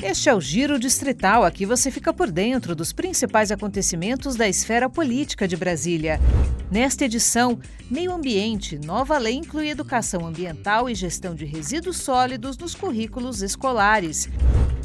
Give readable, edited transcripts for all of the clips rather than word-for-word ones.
Este é o Giro Distrital. Aqui você fica por dentro dos principais acontecimentos da esfera política de Brasília. Nesta edição, meio ambiente, nova lei inclui educação ambiental e gestão de resíduos sólidos nos currículos escolares.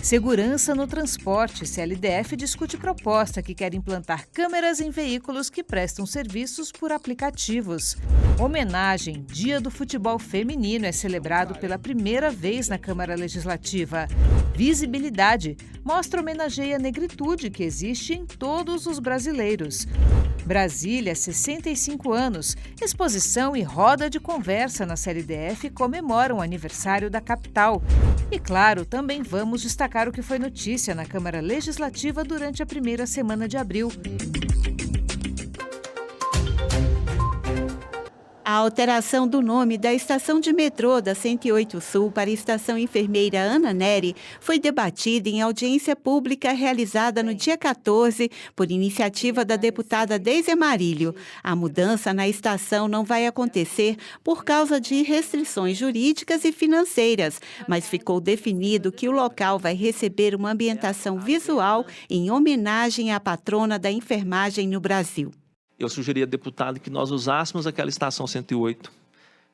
Segurança no transporte. CLDF discute proposta que quer implantar câmeras em veículos que prestam serviços por aplicativos. Homenagem. Dia do Futebol Feminino é celebrado pela primeira vez na Câmara Legislativa. Visibilidade. Mostra homenageia a negritude que existe em todos os brasileiros. Brasília, 65 anos. Exposição e roda de conversa na CLDF comemoram o aniversário da capital. E claro, também vamos destacar o que foi notícia na Câmara Legislativa durante a primeira semana de abril. A alteração do nome da estação de metrô da 108 Sul para a Estação Enfermeira Ana Nery foi debatida em audiência pública realizada no dia 14 por iniciativa da deputada Deise Amarilho. A mudança na estação não vai acontecer por causa de restrições jurídicas e financeiras, mas ficou definido que o local vai receber uma ambientação visual em homenagem à patrona da enfermagem no Brasil. Eu sugeri a deputada que nós usássemos aquela estação 108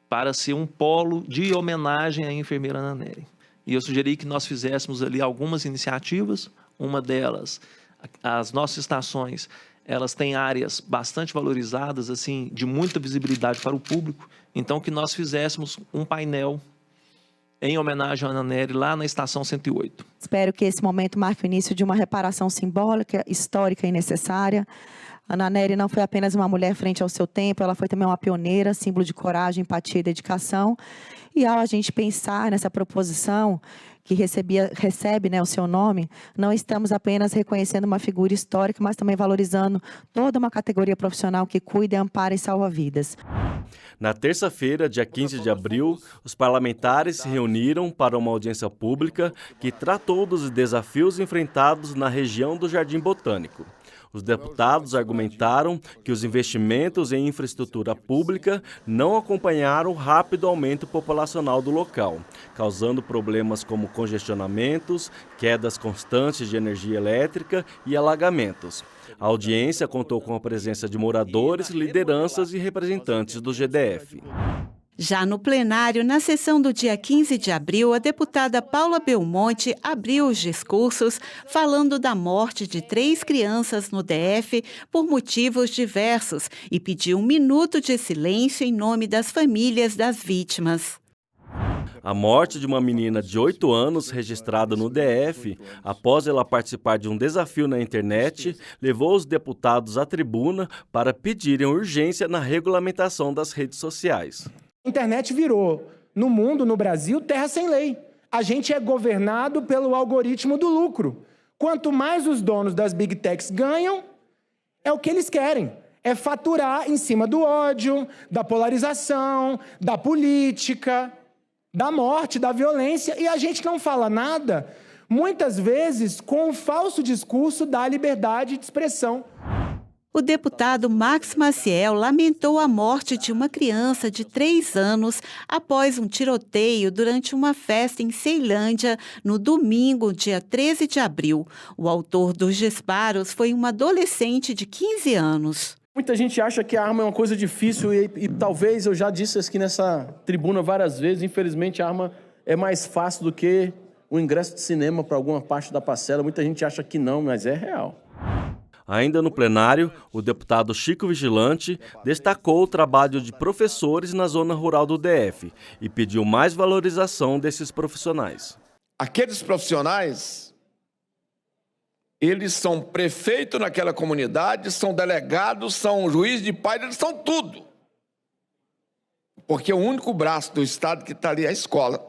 para ser um polo de homenagem à enfermeira Ana Nery. E eu sugeri que nós fizéssemos ali algumas iniciativas. Uma delas, as nossas estações, elas têm áreas bastante valorizadas, assim, de muita visibilidade para o público. Então, que nós fizéssemos um painel em homenagem à Ana Nery lá na estação 108. Espero que esse momento marque o início de uma reparação simbólica, histórica e necessária. Ana Nery não foi apenas uma mulher frente ao seu tempo, ela foi também uma pioneira, símbolo de coragem, empatia e dedicação. E ao a gente pensar nessa proposição que recebe, né, o seu nome, não estamos apenas reconhecendo uma figura histórica, mas também valorizando toda uma categoria profissional que cuida, ampara e salva vidas. Na terça-feira, dia 15 de abril, os parlamentares se reuniram para uma audiência pública que tratou dos desafios enfrentados na região do Jardim Botânico. Os deputados argumentaram que os investimentos em infraestrutura pública não acompanharam o rápido aumento populacional do local, causando problemas como congestionamentos, quedas constantes de energia elétrica e alagamentos. A audiência contou com a presença de moradores, lideranças e representantes do GDF. Já no plenário, na sessão do dia 15 de abril, a deputada Paula Belmonte abriu os discursos falando da morte de 3 crianças no DF por motivos diversos e pediu 1 minuto de silêncio em nome das famílias das vítimas. A morte de uma menina de 8 anos registrada no DF, após ela participar de um desafio na internet, levou os deputados à tribuna para pedirem urgência na regulamentação das redes sociais. A internet virou, no mundo, no Brasil, terra sem lei. A gente é governado pelo algoritmo do lucro. Quanto mais os donos das big techs ganham, é o que eles querem. É faturar em cima do ódio, da polarização, da política, da morte, da violência. E a gente não fala nada, muitas vezes, com o falso discurso da liberdade de expressão. O deputado Max Maciel lamentou a morte de uma criança de 3 anos após um tiroteio durante uma festa em Ceilândia no domingo, dia 13 de abril. O autor dos disparos foi uma adolescente de 15 anos. Muita gente acha que a arma é uma coisa difícil e talvez, eu já disse aqui nessa tribuna várias vezes, infelizmente a arma é mais fácil do que o ingresso de cinema para alguma parte da parcela. Muita gente acha que não, mas é real. Ainda no plenário, o deputado Chico Vigilante destacou o trabalho de professores na zona rural do DF e pediu mais valorização desses profissionais. Aqueles profissionais, eles são prefeito naquela comunidade, são delegados, são juiz de paz, eles são tudo. Porque o único braço do Estado que está ali é a escola.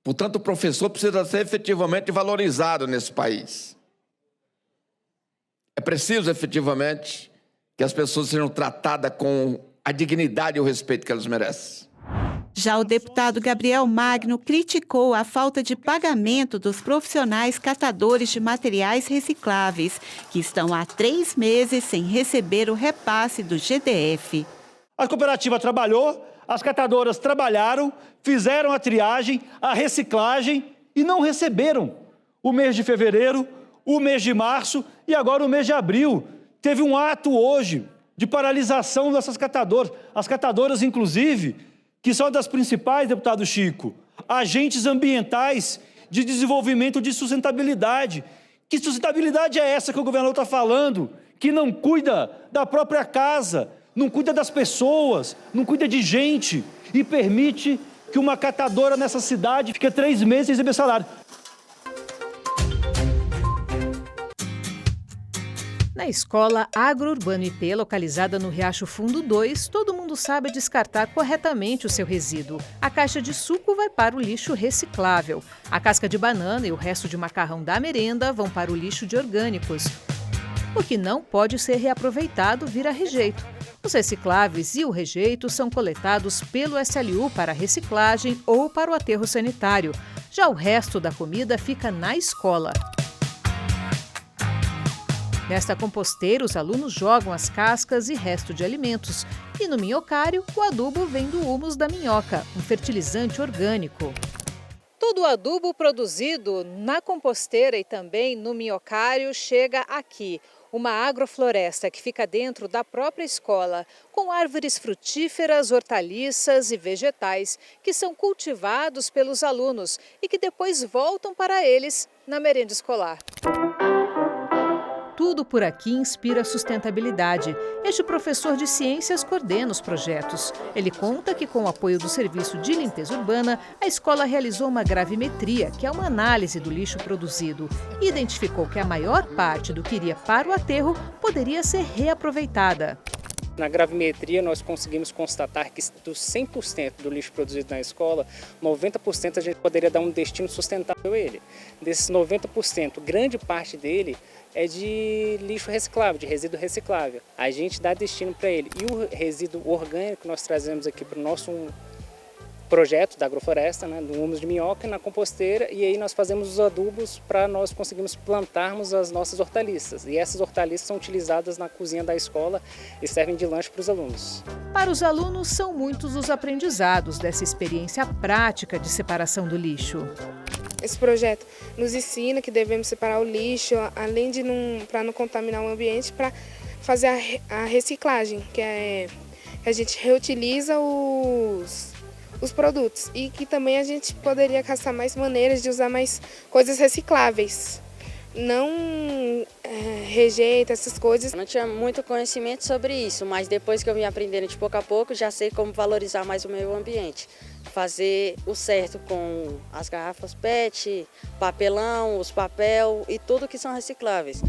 Portanto, o professor precisa ser efetivamente valorizado nesse país. É preciso, efetivamente, que as pessoas sejam tratadas com a dignidade e o respeito que elas merecem. Já o deputado Gabriel Magno criticou a falta de pagamento dos profissionais catadores de materiais recicláveis, que estão há 3 meses sem receber o repasse do GDF. A cooperativa trabalhou, as catadoras trabalharam, fizeram a triagem, a reciclagem e não receberam o mês de fevereiro, o mês de março e agora o mês de abril. Teve um ato hoje de paralisação dessas catadoras. As catadoras, inclusive, que são das principais, deputado Chico, agentes ambientais de desenvolvimento de sustentabilidade. Que sustentabilidade é essa que o governador está falando? Que não cuida da própria casa, não cuida das pessoas, não cuida de gente e permite que uma catadora nessa cidade fique 3 meses sem receber salário. Na escola Agro-Urbano IP, localizada no Riacho Fundo 2, todo mundo sabe descartar corretamente o seu resíduo. A caixa de suco vai para o lixo reciclável. A casca de banana e o resto de macarrão da merenda vão para o lixo de orgânicos. O que não pode ser reaproveitado vira rejeito. Os recicláveis e o rejeito são coletados pelo SLU para reciclagem ou para o aterro sanitário. Já o resto da comida fica na escola. Nesta composteira, os alunos jogam as cascas e resto de alimentos. E no minhocário, o adubo vem do humus da minhoca, um fertilizante orgânico. Todo o adubo produzido na composteira e também no minhocário chega aqui. Uma agrofloresta que fica dentro da própria escola, com árvores frutíferas, hortaliças e vegetais que são cultivados pelos alunos e que depois voltam para eles na merenda escolar. Tudo por aqui inspira sustentabilidade. Este professor de ciências coordena os projetos. Ele conta que, com o apoio do Serviço de Limpeza Urbana, a escola realizou uma gravimetria, que é uma análise do lixo produzido, e identificou que a maior parte do que iria para o aterro poderia ser reaproveitada. Na gravimetria, nós conseguimos constatar que dos 100% do lixo produzido na escola, 90% a gente poderia dar um destino sustentável a ele. Desses 90%, grande parte dele é de lixo reciclável, de resíduo reciclável. A gente dá destino para ele. E o resíduo orgânico nós trazemos aqui para o nosso projeto da agrofloresta, né, do humus de minhoca na composteira, e aí nós fazemos os adubos para nós conseguirmos plantarmos as nossas hortaliças. E essas hortaliças são utilizadas na cozinha da escola e servem de lanche para os alunos. Para os alunos, são muitos os aprendizados dessa experiência prática de separação do lixo. Esse projeto nos ensina que devemos separar o lixo, além de para não contaminar o ambiente, para fazer a reciclagem, que é que a gente reutiliza os produtos, e que também a gente poderia caçar mais maneiras de usar mais coisas recicláveis. Não rejeita essas coisas. Eu não tinha muito conhecimento sobre isso, mas depois que eu vim aprendendo de pouco a pouco, já sei como valorizar mais o meio ambiente. Fazer o certo com as garrafas PET, papelão, os papel e tudo que são recicláveis.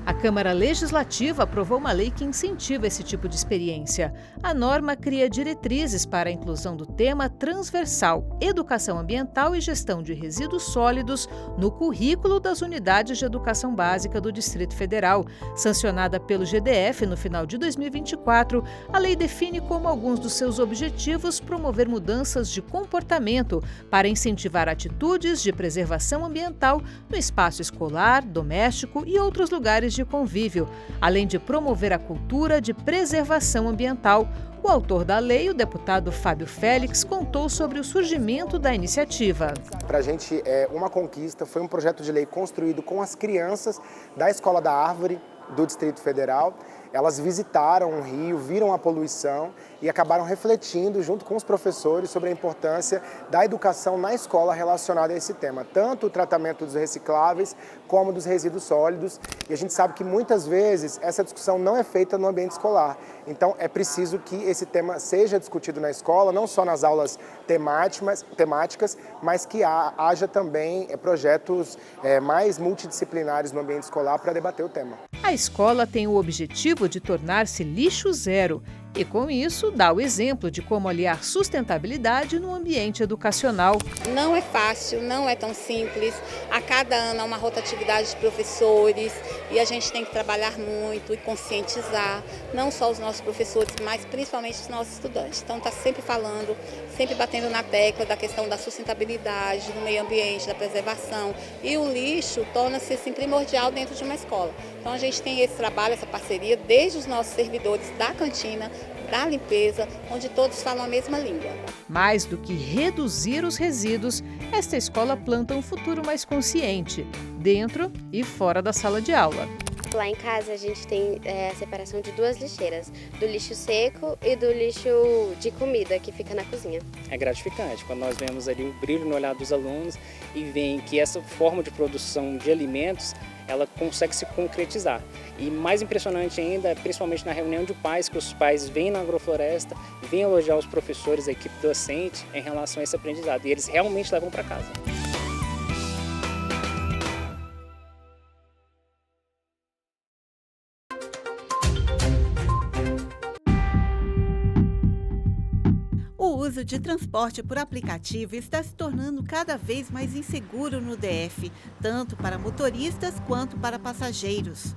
A Câmara Legislativa aprovou uma lei que incentiva esse tipo de experiência. A norma cria diretrizes para a inclusão do tema transversal Educação Ambiental e Gestão de Resíduos Sólidos no currículo das unidades de educação básica do Distrito Federal. Sancionada pelo GDF no final de 2024, a lei define como alguns dos seus objetivos promover mudanças de comportamento para incentivar atitudes de preservação ambiental no espaço escolar, doméstico e outros lugares de convívio, além de promover a cultura de preservação ambiental. O autor da lei, o deputado Fábio Félix, contou sobre o surgimento da iniciativa. Para a gente é uma conquista, foi um projeto de lei construído com as crianças da Escola da Árvore do Distrito Federal. Elas visitaram o rio, viram a poluição e acabaram refletindo junto com os professores sobre a importância da educação na escola relacionada a esse tema, tanto o tratamento dos recicláveis como dos resíduos sólidos. E a gente sabe que muitas vezes essa discussão não é feita no ambiente escolar. Então é preciso que esse tema seja discutido na escola, não só nas aulas temáticas, mas que haja também projetos mais multidisciplinares no ambiente escolar para debater o tema. A escola tem o objetivo de tornar-se lixo zero e, com isso, dá o exemplo de como aliar sustentabilidade no ambiente educacional. Não é fácil, não é tão simples. A cada ano há uma rotatividade de professores e a gente tem que trabalhar muito e conscientizar, não só os nossos professores, mas principalmente os nossos estudantes. Então, está sempre falando, sempre batendo na tecla da questão da sustentabilidade, do meio ambiente, da preservação. E o lixo torna-se assim, primordial dentro de uma escola. Então, a gente tem esse trabalho, essa parceria, desde os nossos servidores da cantina, da limpeza, onde todos falam a mesma língua. Mais do que reduzir os resíduos, esta escola planta um futuro mais consciente, dentro e fora da sala de aula. Lá em casa a gente tem a separação de 2 lixeiras, do lixo seco e do lixo de comida que fica na cozinha. É gratificante quando nós vemos ali o brilho no olhar dos alunos e veem que essa forma de produção de alimentos ela consegue se concretizar. E mais impressionante ainda, principalmente na reunião de pais, que os pais vêm na agrofloresta, vêm elogiar os professores, a equipe docente em relação a esse aprendizado e eles realmente levam para casa. O uso de transporte por aplicativo está se tornando cada vez mais inseguro no DF, tanto para motoristas quanto para passageiros.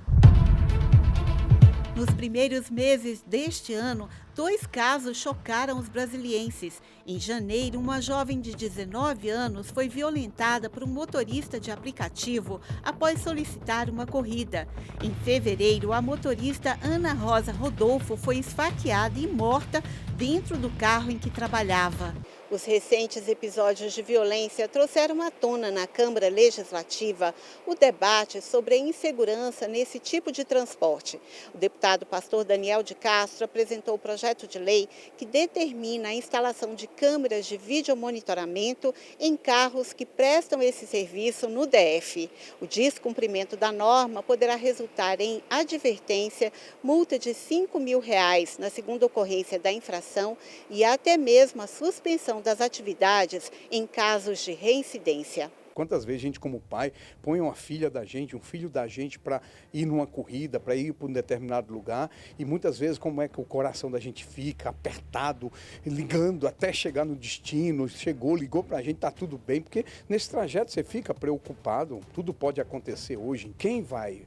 Nos primeiros meses deste ano, 2 casos chocaram os brasilienses. Em janeiro, uma jovem de 19 anos foi violentada por um motorista de aplicativo após solicitar uma corrida. Em fevereiro, a motorista Ana Rosa Rodolfo foi esfaqueada e morta dentro do carro em que trabalhava. Os recentes episódios de violência trouxeram à tona na Câmara Legislativa o debate sobre a insegurança nesse tipo de transporte. O deputado pastor Daniel de Castro apresentou o projeto de lei que determina a instalação de câmeras de videomonitoramento em carros que prestam esse serviço no DF. O descumprimento da norma poderá resultar em advertência, multa de R$ 5.000 na segunda ocorrência da infração e até mesmo a suspensão das atividades em casos de reincidência. Quantas vezes a gente, como pai, põe uma filha da gente, um filho da gente para ir numa corrida, para ir para um determinado lugar e muitas vezes como é que o coração da gente fica apertado, ligando até chegar no destino, ligou para a gente, está tudo bem, porque nesse trajeto você fica preocupado, tudo pode acontecer hoje. Quem vai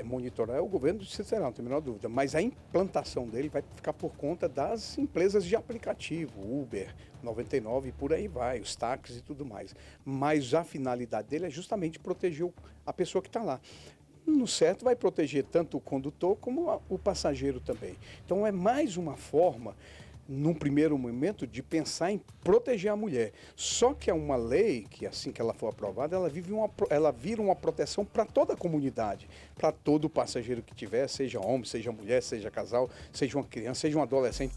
monitorar é o governo do Distrito Federal, não tem a menor dúvida, mas a implantação dele vai ficar por conta das empresas de aplicativo, Uber, 99 e por aí vai, os táxis e tudo mais. Mas a finalidade dele é justamente proteger a pessoa que está lá. No certo, vai proteger tanto o condutor como o passageiro também. Então, é mais uma forma, num primeiro momento, de pensar em proteger a mulher. Só que é uma lei que, assim que ela for aprovada, ela vira uma proteção para toda a comunidade, para todo passageiro que tiver, seja homem, seja mulher, seja casal, seja uma criança, seja um adolescente.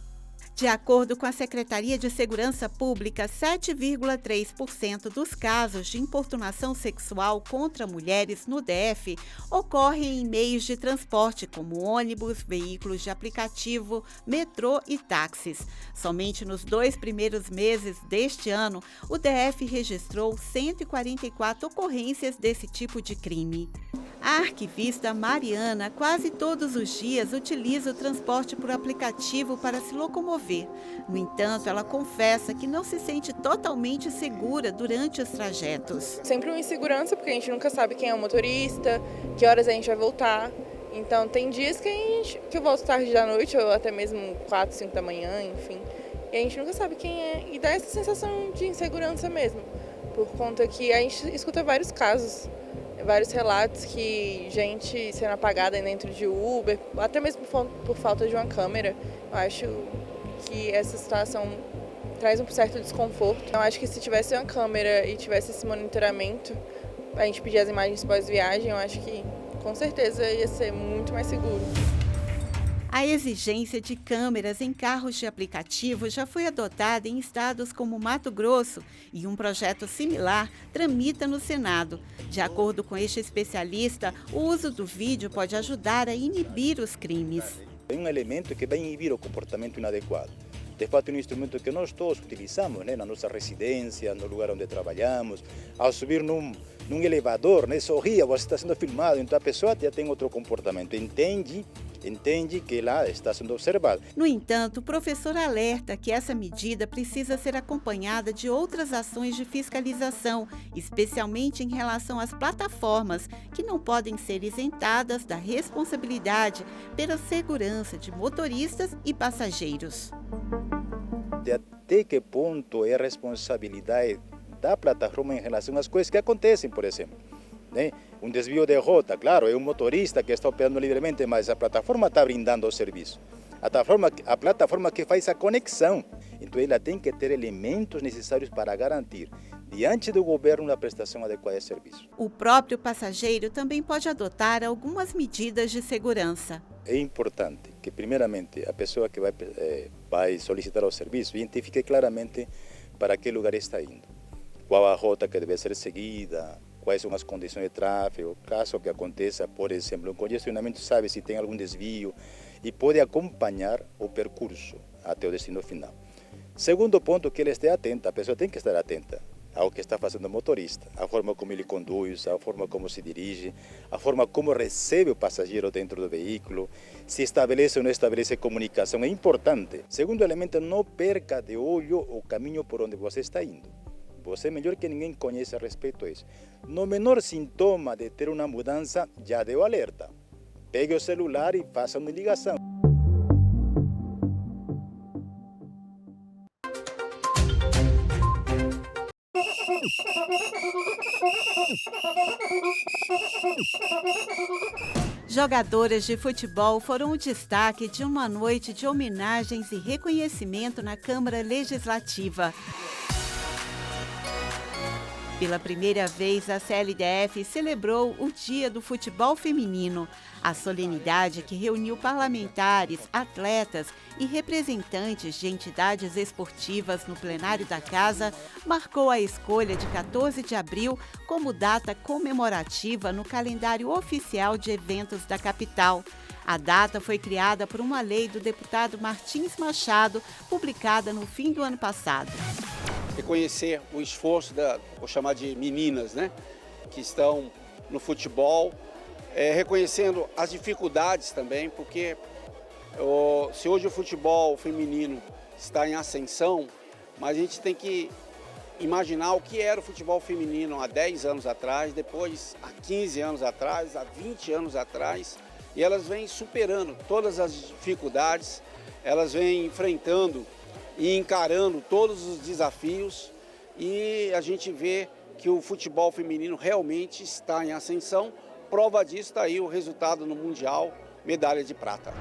De acordo com a Secretaria de Segurança Pública, 7,3% dos casos de importunação sexual contra mulheres no DF ocorrem em meios de transporte, como ônibus, veículos de aplicativo, metrô e táxis. Somente nos 2 primeiros meses deste ano, o DF registrou 144 ocorrências desse tipo de crime. A arquivista Mariana quase todos os dias utiliza o transporte por aplicativo para se locomover. No entanto, ela confessa que não se sente totalmente segura durante os trajetos. Sempre uma insegurança, porque a gente nunca sabe quem é o motorista, que horas a gente vai voltar. Então, tem dias que eu volto tarde da noite, ou até mesmo 4, 5 da manhã, enfim. E a gente nunca sabe quem é. E dá essa sensação de insegurança mesmo, por conta que a gente escuta vários casos. Vários relatos que gente sendo apagada dentro de Uber, até mesmo por falta de uma câmera. Eu acho que essa situação traz um certo desconforto. Eu acho que se tivesse uma câmera e tivesse esse monitoramento, a gente pedir as imagens pós-viagem, eu acho que com certeza ia ser muito mais seguro. A exigência de câmeras em carros de aplicativo já foi adotada em estados como Mato Grosso e um projeto similar tramita no Senado. De acordo com este especialista, o uso do vídeo pode ajudar a inibir os crimes. É um elemento que vai inibir o comportamento inadequado. De fato, é um instrumento que nós todos utilizamos, né, na nossa residência, no lugar onde trabalhamos. Ao subir num elevador, né, sorria, você está sendo filmado, então a pessoa já tem outro comportamento, entende que ela está sendo observada. No entanto, o professor alerta que essa medida precisa ser acompanhada de outras ações de fiscalização, especialmente em relação às plataformas, que não podem ser isentadas da responsabilidade pela segurança de motoristas e passageiros. De até que ponto é responsabilidade da plataforma em relação às coisas que acontecem, por exemplo. Né? Um desvio de rota, claro, é um motorista que está operando livremente, mas a plataforma está brindando o serviço. a plataforma que faz a conexão. Então ela tem que ter elementos necessários para garantir, diante do governo, uma prestação adequada de serviço. O próprio passageiro também pode adotar algumas medidas de segurança. É importante que, primeiramente, a pessoa que vai solicitar o serviço identifique claramente para que lugar está indo, qual a rota que deve ser seguida, quais são as condições de tráfego, caso que aconteça, por exemplo, um congestionamento, sabe se tem algum desvio e pode acompanhar o percurso até o destino final. Segundo ponto, que ele esteja atento, a pessoa tem que estar atenta ao que está fazendo o motorista, a forma como ele conduz, a forma como se dirige, a forma como recebe o passageiro dentro do veículo, se estabelece ou não estabelece comunicação, é importante. Segundo elemento, não perca de olho o caminho por onde você está indo. Você melhor que ninguém conhece a respeito disso. No menor sintoma de ter uma mudança, já deu alerta. Pegue o celular e faça uma ligação. Jogadoras de futebol foram o destaque de uma noite de homenagens e reconhecimento na Câmara Legislativa. Pela primeira vez, a CLDF celebrou o Dia do Futebol Feminino. A solenidade, que reuniu parlamentares, atletas e representantes de entidades esportivas no plenário da Casa, marcou a escolha de 14 de abril como data comemorativa no calendário oficial de eventos da capital. A data foi criada por uma lei do deputado Martins Machado, publicada no fim do ano passado. Reconhecer o esforço vou chamar de meninas, né, que estão no futebol, reconhecendo as dificuldades também, porque se hoje o futebol feminino está em ascensão, mas a gente tem que imaginar o que era o futebol feminino há 10 anos atrás, depois há 15 anos atrás, há 20 anos atrás, e elas vêm superando todas as dificuldades, elas vêm enfrentando e encarando todos os desafios, e a gente vê que o futebol feminino realmente está em ascensão. Prova disso está aí o resultado no Mundial, medalha de prata.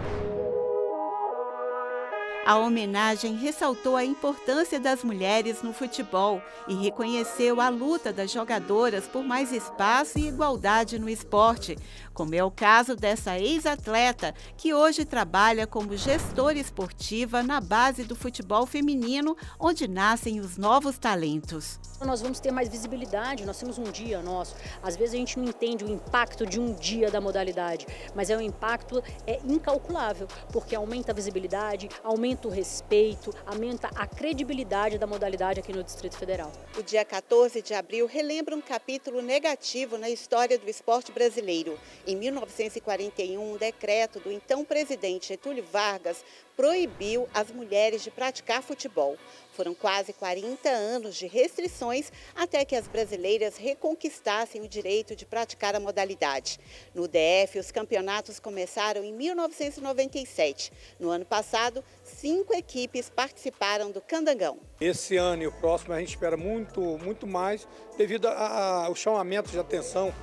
A homenagem ressaltou a importância das mulheres no futebol e reconheceu a luta das jogadoras por mais espaço e igualdade no esporte, como é o caso dessa ex-atleta que hoje trabalha como gestora esportiva na base do futebol feminino, onde nascem os novos talentos. Nós vamos ter mais visibilidade, nós temos um dia nosso. Às vezes a gente não entende o impacto de um dia da modalidade, mas um impacto incalculável, porque aumenta a visibilidade, aumenta o respeito, aumenta a credibilidade da modalidade aqui no Distrito Federal. O dia 14 de abril relembra um capítulo negativo na história do esporte brasileiro. Em 1941, um decreto do então presidente Getúlio Vargas proibiu as mulheres de praticar futebol. Foram quase 40 anos de restrições até que as brasileiras reconquistassem o direito de praticar a modalidade. No DF, os campeonatos começaram em 1997. No ano passado, 5 equipes participaram do Candangão. Esse ano e o próximo a gente espera muito mais devido ao chamamento de atenção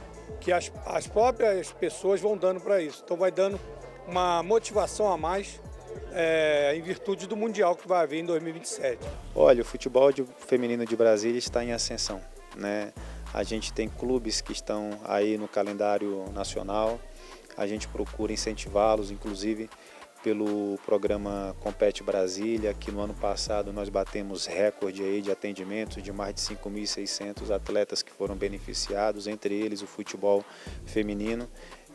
que as próprias pessoas vão dando para isso. Então vai dando uma motivação a mais em virtude do Mundial que vai haver em 2027. Olha, o futebol feminino de Brasília está em ascensão, né? A gente tem clubes que estão aí no calendário nacional, a gente procura incentivá-los, inclusive pelo programa Compete Brasília, que no ano passado nós batemos recorde aí de atendimento de mais de 5.600 atletas que foram beneficiados, entre eles o futebol feminino.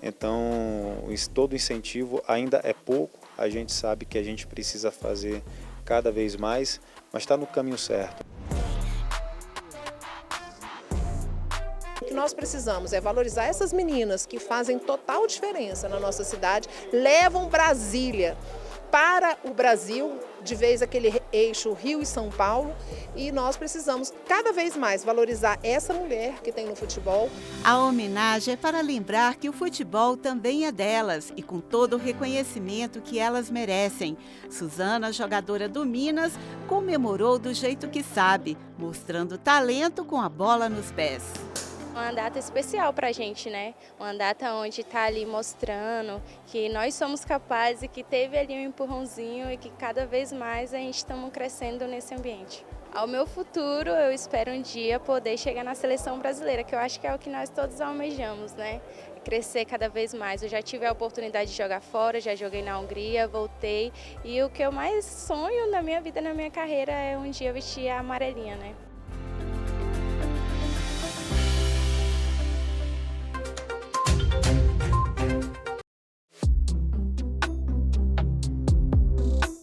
Então, todo incentivo ainda é pouco, a gente sabe que a gente precisa fazer cada vez mais, mas está no caminho certo. O que nós precisamos é valorizar essas meninas que fazem total diferença na nossa cidade, levam Brasília para o Brasil, de vez aquele eixo Rio e São Paulo, e nós precisamos cada vez mais valorizar essa mulher que tem no futebol. A homenagem é para lembrar que o futebol também é delas e com todo o reconhecimento que elas merecem. Suzana, jogadora do Minas, comemorou do jeito que sabe, mostrando talento com a bola nos pés. uma data especial para a gente, né? Uma data onde está ali mostrando que nós somos capazes e que teve ali um empurrãozinho e que cada vez mais a gente estamos crescendo nesse ambiente. Ao meu futuro, eu espero um dia poder chegar na seleção brasileira, que eu acho que é o que nós todos almejamos, né? Crescer cada vez mais. Eu já tive a oportunidade de jogar fora, já joguei na Hungria, voltei. E o que eu mais sonho na minha vida, na minha carreira, é um dia vestir a amarelinha, né?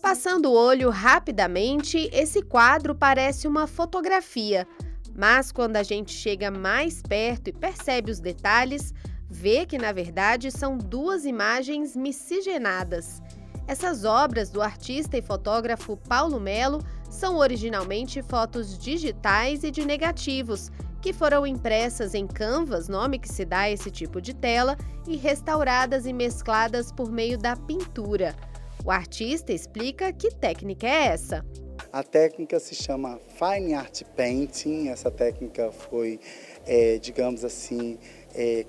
Passando o olho rapidamente, esse quadro parece uma fotografia, mas quando a gente chega mais perto e percebe os detalhes, vê que na verdade são duas imagens miscigenadas. Essas obras do artista e fotógrafo Paulo Melo são originalmente fotos digitais e de negativos, que foram impressas em canvas, nome que se dá a esse tipo de tela, e restauradas e mescladas por meio da pintura. O artista explica que técnica é essa. A técnica se chama Fine Art Painting. Essa técnica foi, digamos assim,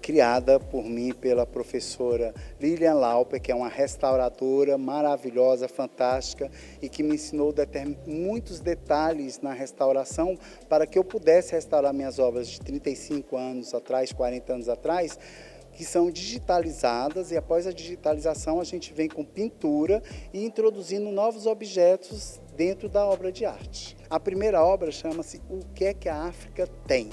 criada por mim pela professora Lilian Lauper, que é uma restauradora maravilhosa, fantástica, e que me ensinou muitos detalhes na restauração para que eu pudesse restaurar minhas obras de 35 anos atrás, 40 anos atrás, que são digitalizadas, e após a digitalização a gente vem com pintura e introduzindo novos objetos dentro da obra de arte. A primeira obra chama-se O que é que a África tem?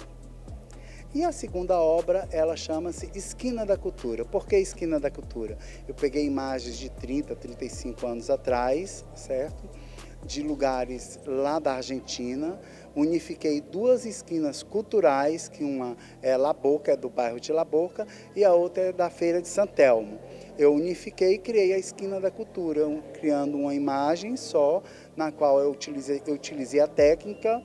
E a segunda obra, ela chama-se Esquina da Cultura. Por que Esquina da Cultura? Eu peguei imagens de 30, 35 anos atrás, certo? De lugares lá da Argentina, unifiquei duas esquinas culturais, que uma é La Boca, é do bairro de La Boca, e a outra é da Feira de San Telmo. Eu unifiquei e criei a Esquina da Cultura, criando uma imagem só, na qual eu utilizei a técnica,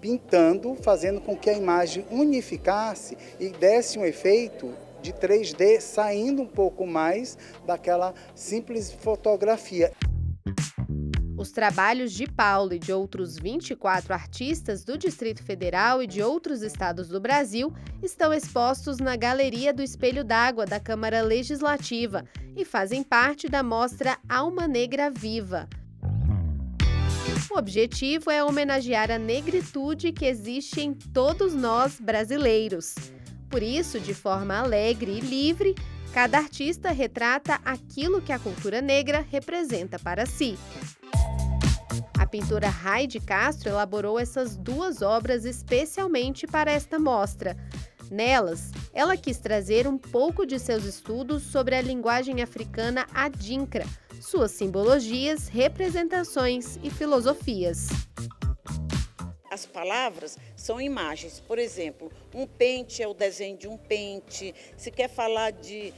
pintando, fazendo com que a imagem unificasse e desse um efeito de 3D, saindo um pouco mais daquela simples fotografia. Os trabalhos de Paulo e de outros 24 artistas do Distrito Federal e de outros estados do Brasil estão expostos na Galeria do Espelho d'Água da Câmara Legislativa e fazem parte da mostra Alma Negra Viva. O objetivo é homenagear a negritude que existe em todos nós brasileiros. Por isso, de forma alegre e livre, cada artista retrata aquilo que a cultura negra representa para si. A pintora Raide Castro elaborou essas duas obras especialmente para esta mostra. Nelas, ela quis trazer um pouco de seus estudos sobre a linguagem africana adinkra, suas simbologias, representações e filosofias. As palavras são imagens. Por exemplo, um pente é o desenho de um pente. Se quer falar de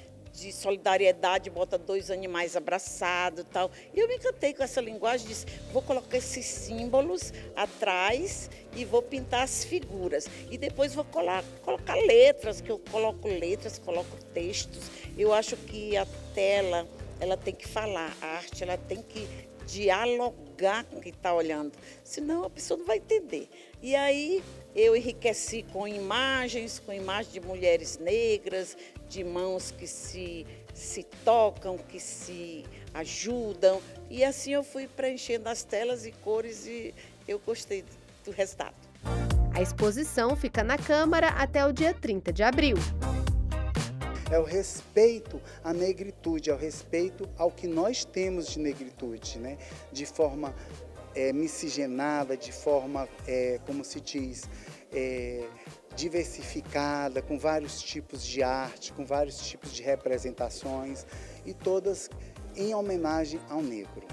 solidariedade, bota dois animais abraçados e tal. E eu me encantei com essa linguagem, disse, vou colocar esses símbolos atrás e vou pintar as figuras. E depois vou colocar letras, que eu coloco letras, coloco textos. Eu acho que a tela, ela tem que falar, a arte, ela tem que dialogar com quem está olhando, senão a pessoa não vai entender. E aí eu enriqueci com imagens de mulheres negras, de mãos que se tocam, que se ajudam. E assim eu fui preenchendo as telas e cores e eu gostei do resultado. A exposição fica na Câmara até o dia 30 de abril. É o respeito à negritude, é o respeito ao que nós temos de negritude, né? De forma miscigenada, de forma, como se diz, diversificada, com vários tipos de arte, com vários tipos de representações e todas em homenagem ao negro.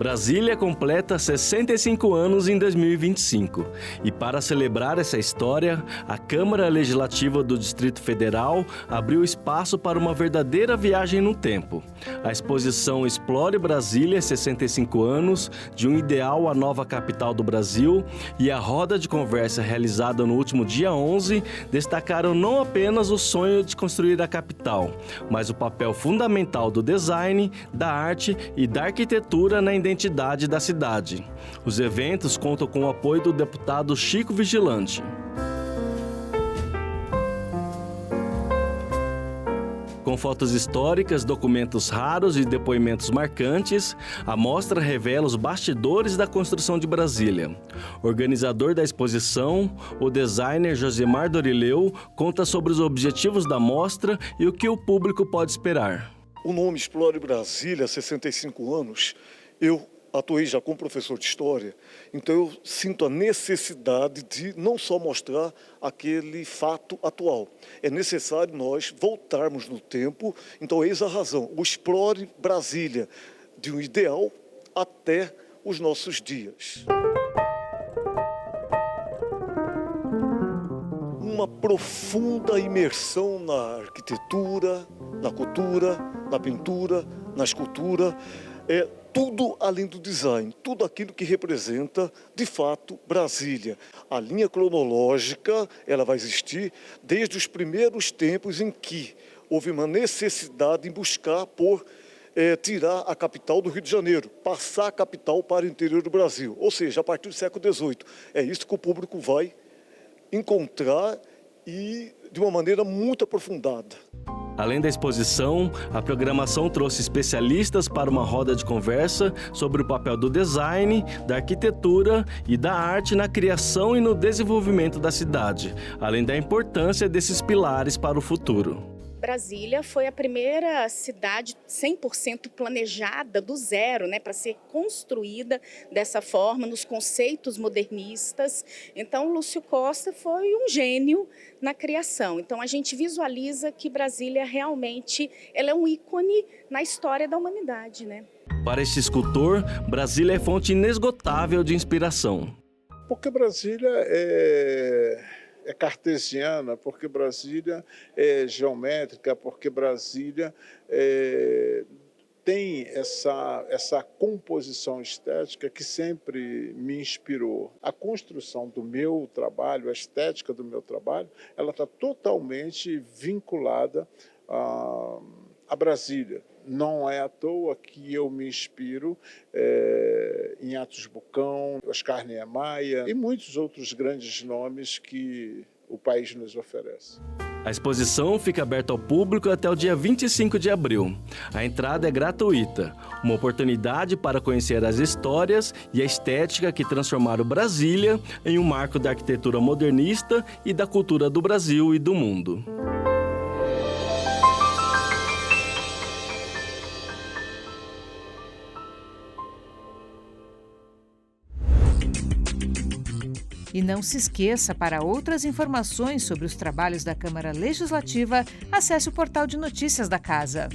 Brasília completa 65 anos em 2025 e para celebrar essa história, a Câmara Legislativa do Distrito Federal abriu espaço para uma verdadeira viagem no tempo. A exposição Explore Brasília 65 anos, de um ideal à nova capital do Brasil e a roda de conversa realizada no último dia 11 destacaram não apenas o sonho de construir a capital, mas o papel fundamental do design, da arte e da arquitetura na identidade da cidade. Os eventos contam com o apoio do deputado Chico Vigilante. Com fotos históricas, documentos raros e depoimentos marcantes, a mostra revela os bastidores da construção de Brasília. Organizador da exposição, o designer Josemar Dorileu conta sobre os objetivos da mostra e o que o público pode esperar. O nome Explore Brasília, 65 anos, eu atuei já como professor de História, então eu sinto a necessidade de não só mostrar aquele fato atual. É necessário nós voltarmos no tempo, então eis a razão, o Explore Brasília, de um ideal até os nossos dias. Uma profunda imersão na arquitetura, na cultura, na pintura, na escultura, tudo além do design, tudo aquilo que representa, de fato, Brasília. A linha cronológica, ela vai existir desde os primeiros tempos em que houve uma necessidade em buscar por tirar a capital do Rio de Janeiro, passar a capital para o interior do Brasil, ou seja, a partir do século XVIII. É isso que o público vai encontrar e de uma maneira muito aprofundada. Além da exposição, a programação trouxe especialistas para uma roda de conversa sobre o papel do design, da arquitetura e da arte na criação e no desenvolvimento da cidade, além da importância desses pilares para o futuro. Brasília foi a primeira cidade 100% planejada do zero, para ser construída dessa forma, nos conceitos modernistas. Então, Lúcio Costa foi um gênio na criação. Então, a gente visualiza que Brasília realmente ela é um ícone na história da humanidade. Para este escultor, Brasília é fonte inesgotável de inspiração. Porque Brasília é cartesiana, porque Brasília é geométrica, porque Brasília tem essa composição estética que sempre me inspirou. A construção do meu trabalho, a estética do meu trabalho, ela está totalmente vinculada a Brasília. Não é à toa que eu me inspiro em Atos Bucão, Oscar Niemeyer e muitos outros grandes nomes que o país nos oferece. A exposição fica aberta ao público até o dia 25 de abril. A entrada é gratuita, uma oportunidade para conhecer as histórias e a estética que transformaram Brasília em um marco da arquitetura modernista e da cultura do Brasil e do mundo. E não se esqueça, para outras informações sobre os trabalhos da Câmara Legislativa, acesse o portal de notícias da Casa.